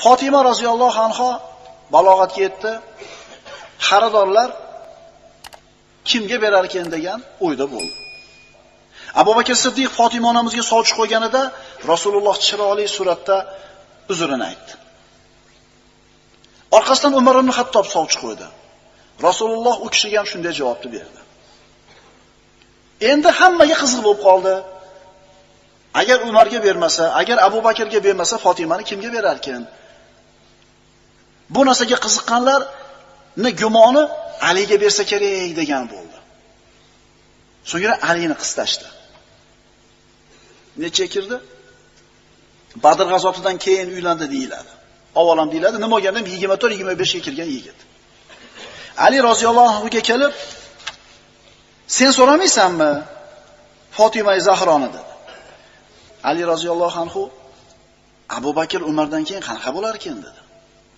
Fatima roziyallohu anha balog'atga yetdi. Xaridorlar kimga berar ekan degan o'yda bo'ldi. Abu Bakr Siddiq Fatima onamizga sovchi qo'yganida Rasululloh chiroyli suratda uzrini aytdi. Orqasidan Umar ibn Xattob sovchi qo'ydi. Rasululloh u kishiga ham shunday javobni berdi. Endi hammaga qiziq bo'lib qoldi. Agar Umarga bermasa, agar Abu Bakrga bermasa, Fatimani kimga berar ekan? Bu narsaga qiziqqanlarni gumoni Aliga bersa kerak degan bo'ldi. So'ngra Alini qistashdi. Necha kirdi? Badr g'azotidan keyin uylandi deyiladi. Avvalam deyiladi, nima bo'lganda 24-25 ga kirgan yigit. Ali roziyallohu anhuga kelib, "Sen so'ramaysanmi Fatima Zahroni?" dedi. Ali roziyallohu anhu Abu Bakr Umardan keyin qanaqa bo'lar ekan dedi.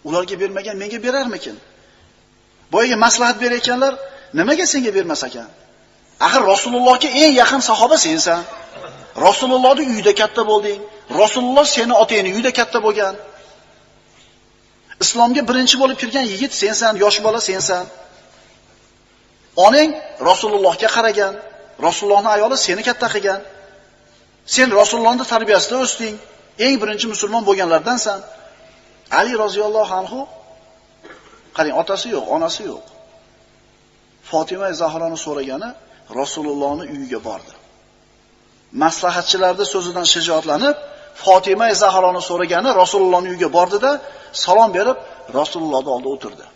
Ularga bermagan menga berarmikin? Boyaga maslahat berayotganlar, nimaga senga bermas ekan? Axir Rasulullohga eng yaqin sahoba sensan. Rasulullohning uyida katta bo'lding. Rasululloh seni otangning uyida katta bo'lgan. Islomga birinchi bo'lib kirgan yigit sensan, yosh bola sensan. Onang Rasulullohga qaragan. Rasulullohning ayoli seni katta qilgan. Sen Rasulullohning tarbiyasida o'sding. Eng birinchi musulmon bo'lganlardansan. Ali roziyallohu anhu qarang, otasi yo'q, onasi yo'q. Fatima Zahroni so'ragani Rasulullohning uyiga bordi. Maslahatchilarning so'zidan shijoatlanib, Fatima Zahroni so'ragani Rasulullohning uyiga bordida salom berib, Rasulullohning oldida o'tirdi.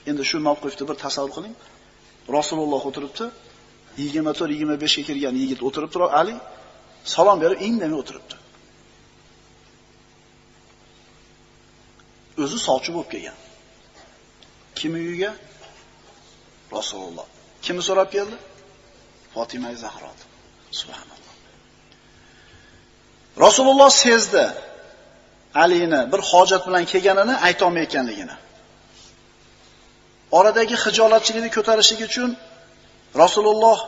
Endi shu mavqifni bir tasavvur qiling. Rasululloh o'tiribdi, 24-25 ga kirgan yigit o'tirib turib, Ali salom berib indamay o'tiribdi. O'zi sovchi bo'lib kelgan. Kim uyiga? Rasululloh. Kimni so'rab keldi? Fatima Zahro. Subhanalloh. Rasululloh sezdi Alini bir hojat bilan kelganini ayta olmayotganligini. Oradagi xijolatchilikni ko'tarish uchun Rasululloh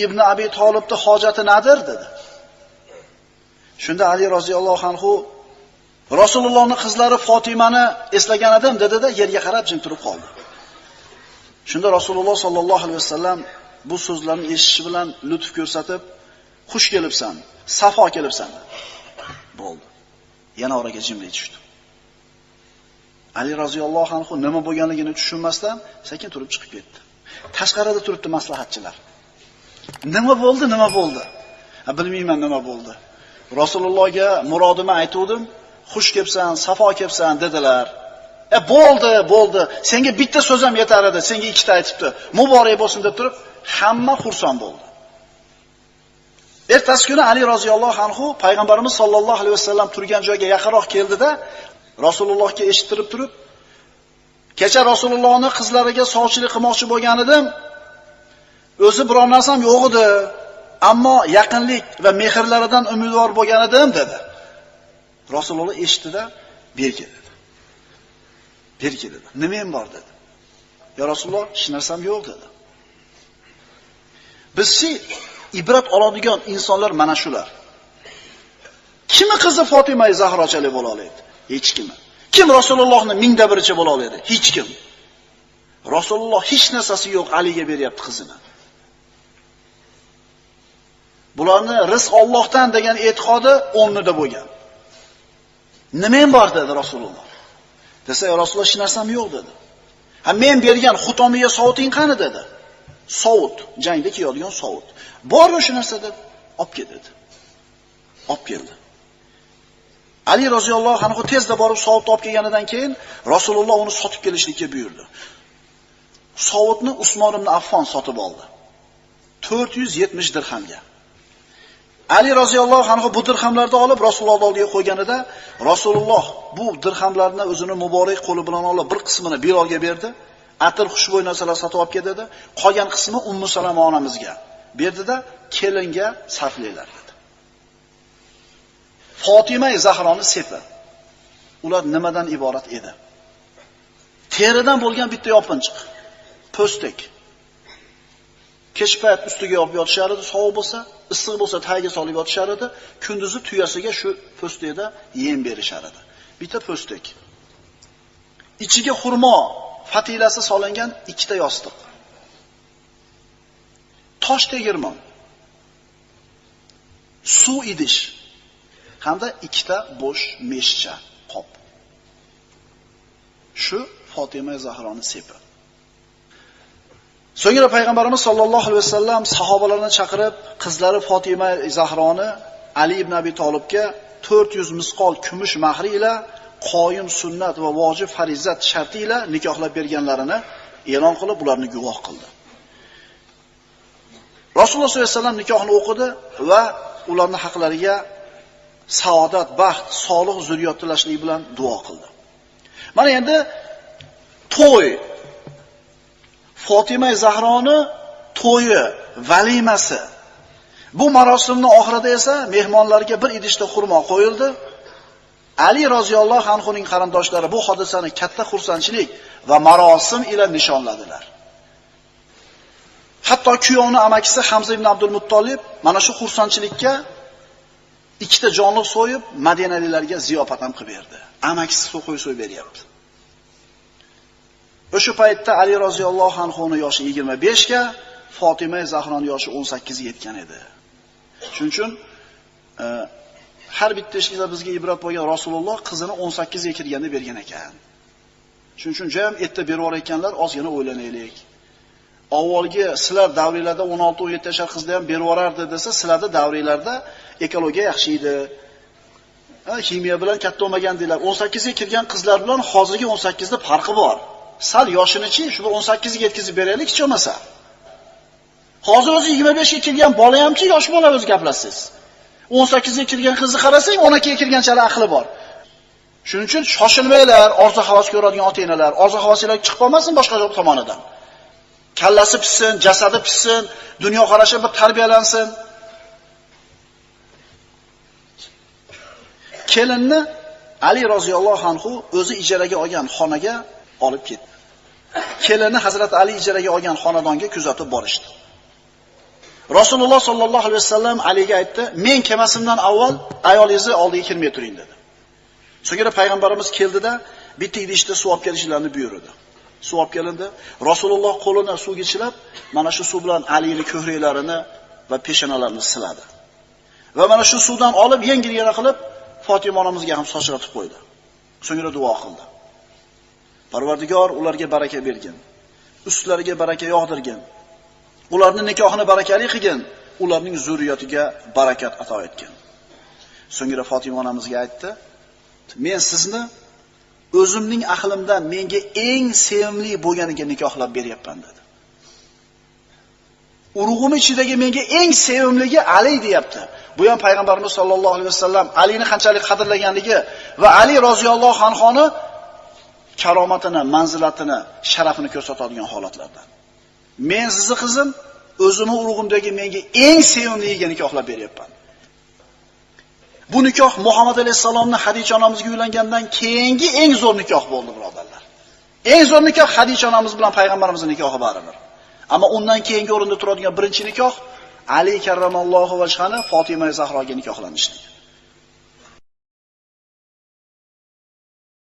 Ibn Abi Tolibning hojati nadir dedi. Shunda Ali roziyallohu anhu Rasulullohning qizlari Fatimani eslagan edim dedi-da, yerga qarab jim turib qoldi. Shunda Rasululloh sallallohu alayhi vasallam bu so'zlarni eshitishi bilan lutf ko'rsatib, "Xush kelibsan, safo kelibsan" bo'ldi. Yana oraga jimlik tushdi. Ali roziyallohu anhu nima bo'lganligini tushunmasdan sekin turib chiqib ketdi. Tashqarida turibdi maslahatchilar. Nima bo'ldi, nima bo'ldi? Bilmayman nima bo'ldi. Rasulullohga murodimni aytuvdim, "Xush kelibsan, safo kelibsan" dedilar. Bo'ldi. Senga bitta so'z ham yetar edi, senga ikkita aytibdi. Muborak bo'lsin deb turib, hamma xursand bo'ldi. Ertasi kuni Ali roziyallohu anhu payg'ambarimiz sollallohu alayhi vasallam turgan joyga yaqinroq keldida, Rasulullohga eshittirib turib, "Kecha Rasulullohning qizlariga sovchilik qilmoqchi bo'lgan edim. O'zi biror narsam yo'q edi, ammo yaqinlik va mehrlaridan umidvor bo'lgan edim" dedi. Rasululloh eshitdi-da, "Berki" dedi. "Berki" dedi. "Nima ham bor" dedi. "Ya Rasululloh, hech narsam yo'q" dedi. Bizchi ibrat oladigan insonlar mana shular. Kimi qizi Fatima Zahrochalik bo'la oladi? Hech kim. Kim Rasulullohning mingda biricha bo'la oladi? Hech kim. Rasululloh hech narsasi yo'q Aliga beryapti qizini. Bularni rizq Allohdan degan e'tiqodi o'rnida bo'lgan. Nima ham bor dedi Rasululloh. Desa, "Ya Rasululloh, hech narsam yo'q" dedi. Men bergan xutomiga sovuting qani dedi. Sovut, jangda kiyadigan sovut. Bor o'sha narsa deb olib ket dedi. Olib keldi. Ali roziyallohu anhu tezda borib sovutni olib kelganidan keyin Rasululloh uni sotib kelishlikka buyurdi. Sovutni Usmon ibn Affon sotib oldi. 470 dirhamga. Ali roziyallohu anhu bu dirhamlarni olib Rasululloh oldiga qo'yganida, Rasululloh bu dirhamlarni o'zining muborak qo'li bilan olib bir qismini Bilolga berdi. Atir xushbo'y narsalar sotib olib keldi. Qolgan qismi Ummu Salama onamizga berdi-da, kelinga sarflaylar dedi. Fatima Zahroni sepi. Ular nimadan iborat edi? Teridan bo'lgan bitta yopinchiq, po'stak. Kech payt ustiga yopib yotishar edi, sovuq bo'lsa, issiq bo'lsa tagiga solib yotishar edi, kunduzi tuyasiga shu po'stakda yem berishar edi. bitta po'stak. Ichiga xurmo fatilasi solingan ikkita yostiq. Tosh tegirmon. Suv idish hamda ikkita bo'sh meshcha qop. Shu Fatima Zahroning sepi. So'ngra payg'ambarimiz sollallohu alayhi vasallam sahobalarni chaqirib, qizlari Fatima Zahroni Ali ibn Abi Talibga 400 misqol kumush mahri ila qoyim sunnat va vojib farizat sharti ila nikohlab berganlarini e'lon qilib, ularni guvoh qildi. Rasululloh sollallohu alayhi vasallam nikohni o'qidi va ularning haqlariga saodat, baxt, solih zurriyot tilashlik bilan duo qildi. Mana endi to'y, Fatima Zahroni to'yi, valimasi. Bu marosimning oxirida esa mehmonlarga bir idishda xurmo qo'yildi. Ali roziyallohu anhuning qarindoshlari bu hodisani katta xursandchilik va marosim ila nishonladilar. Hatto kuyovning amakisi Hamza ibn Abdul Muttolib mana shu xursandchilikka ikkita jonliq so'yib, Madinaliklarga ziyofat ham qilib berdi. Amakisi so'y beryapti. O'sha paytda Ali roziyallohu anhuning yoshi 25 ga, Fatima Zahroning yoshi 18 ga yetgan edi. Shuning uchun har bitta ishingizda bizga ibrat bo'lgan Rasululloh qizini 18 ga kirganda bergan ekan. Shuning uchun jam erta berib yuborayotganlar, ozgina o'ylanaylik. Avvalgi sizlar davringlarda 16-17 yoshar qizni ham berib yuborardi desa, sizlarda davringlarda ekologiya yaxshi edi. Ximiya bilan katta bo'lmagandinglar. 18 ga kirgan qizlar bilan hozirgi 18 da farqi bor. Sal yoshini-chi, shu 18 ga yetkazib beraylik hech bo'lmasa. Hozir o'zi 25 ga kirgan bola hamchi yosh bola o'zi gaplasiz. 18 ga kirgan qizni qarasang, 12 ga kirganchalik aqli bor. Shuning uchun shoshilmanglar, orzu havas ko'radigan ota-onalar, orzu havasinglar chiqib qolmasin boshqa tomonidan. Kallasi pishsin, jasadi pishsin, dunyo qarashi bir tarbiyalansin. Kelinni Ali roziyallohu anhu o'zi ijaraga olgan xonaga olib ketdi. Kelinni Hazrat Ali ijaraga olgan xonadonga kuzatib borishdi. Rasululloh sollallohu alayhi vasallam Aliga aytdi: "Men kelmasimdan avval ayolingizni oldiga kirmay turing" dedi. So'ngra payg'ambarimiz keldida bitta idishda suv olib kelishlarini buyurdi. Suv olib kelindi. Rasululloh qo'lini suvga chilab, mana shu suv bilan Alining ko'hraklarini va peshonalarini siladi. Va mana shu suvdan olib yengil-yana qilib Fatima onamizga ham sochratib qo'ydi. So'ngra duo qildi. Parvardigor ularga baraka bergin. Ustlariga baraka yog'dirgin. Ularning nikohini barakali qilgin. Ularning zurriyatiga barakat ato etgin. So'ngra Fatima onamizga aytdi: "Men sizni o'zimning aqlimdan menga eng sevimli bo'lganiga nikohlab beryapman" dedi. Urug'im ichidagi menga eng sevimligi Ali deyapti. Bu ham payg'ambarimiz sollallohu alayhi vasallam Alini qanchalik qadrlaganligi va Ali roziyallohu anhoni karomatini, manzilatini, sharafini ko'rsatadigan holatlardan. Men sizni qizim, o'zimning urug'imdagi menga eng sevimliga nikohlab beryapman. Bu nikoh Muhammad alayhisalomning Hadicha onamizga uylangandan keyingi eng zo'r nikoh bo'ldi, birodarlar. Eng zo'r nikoh Hadicha onamiz bilan payg'ambarimizning nikohi baribir. Ammo undan keyingi o'rinda turadigan birinchi nikoh Ali karramallohu vajhani Fatima Zahroga nikohlanishlik.